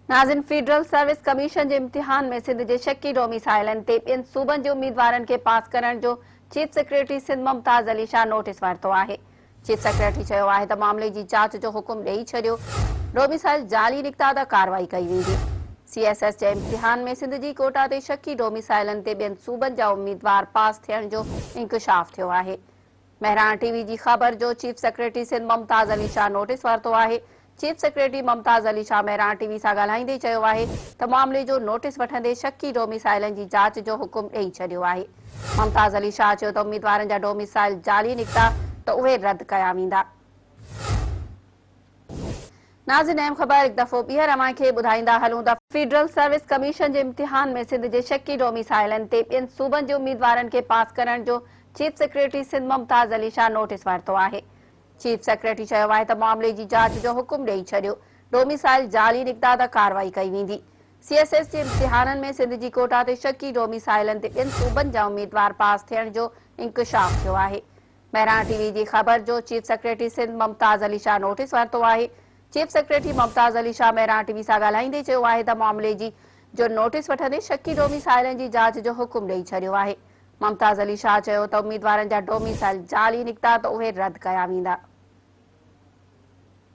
नाज़िन federal service commission जे इम्तिहान में सिंध जे shaky ڈوميسائلن ते ॿियनि सूबनि जे उम्मीदवारनि खे पास करण जो chief secretary Sindh Mumtaz Ali Shah notice वरितो आहे। चीफ सेक्रेटरी चयो आहे त मामले जी जांच जो हुकुम ॾेई छॾियो। ڈوميسائل जाली निकिता त कार्रवाई कई वेंदी। CSS जे इम्तिहान में सिंध जी कोटा ते शकी ڈوميسائلن ते ॿियनि सूबनि जा उम्मीदवार पास थियण जो इंकशाफ थियो आहे। महरान टीवी जी ख़बर जो chief secretary Sindh Mumtaz Ali Shah notice वरितो आहे। Chief secretary Mumtaz Ali Shah Mehran TV सां ॻाल्हाईंदे चयो आहे त मामले जो नोटिस वठंदे शकी ڈوميسائلن जी जांच जो हुकुम ॾेई छॾियो आहे। मुमताज़ अली शाह चयो त उम्मीदवारनि जा ڈوميسائل जाली निकिता त उहे रद्द कया वेंदा। नाज़िन अहम ख़बर हिकु दफ़ो ॿीहर अव्हां खे ॿुधाईंदा हलूं त फेडरल सर्विस कमीशन जे इम्तिहान में सिंध जे शकी ڈوميسائلن ते ॿियनि सूबनि जे उम्मीदवारनि खे पास करण जो chief secretary Sindh Mumtaz Ali Shah notice वरितो आहे। चीफ सेक्रेटरी चयो आहे त मामले जी जांच जो हुकुम ॾेई छॾियो। ڈوميسائل जाली निकिता त कार्रवाई कई वेंदी। CSS जे इम्तिहाननि में सिंध जी कोटा ते शकी ڈوميسائلن ते ॿियनि सूबनि जा उम्मीदवार पास थियण जो इंकशाफ थियो आहे। महरान टीवी जी ख़बर जो chief secretary Sindh Mumtaz Ali Shah notice वरितो आहे। Chief secretary Mumtaz Ali Shah Mehran TV सां ॻाल्हाईंदे चयो आहे त मामले जो नोटिस वठंदे शकी ڈوميسائلن जी जांच जो हुकुम ॾेई छॾियो आहे। मुमताज़ अली शाह चयो त उम्मीदवारनि जा ڈوميسائل जाली निकिता त उहे रद्द कया वेंदा।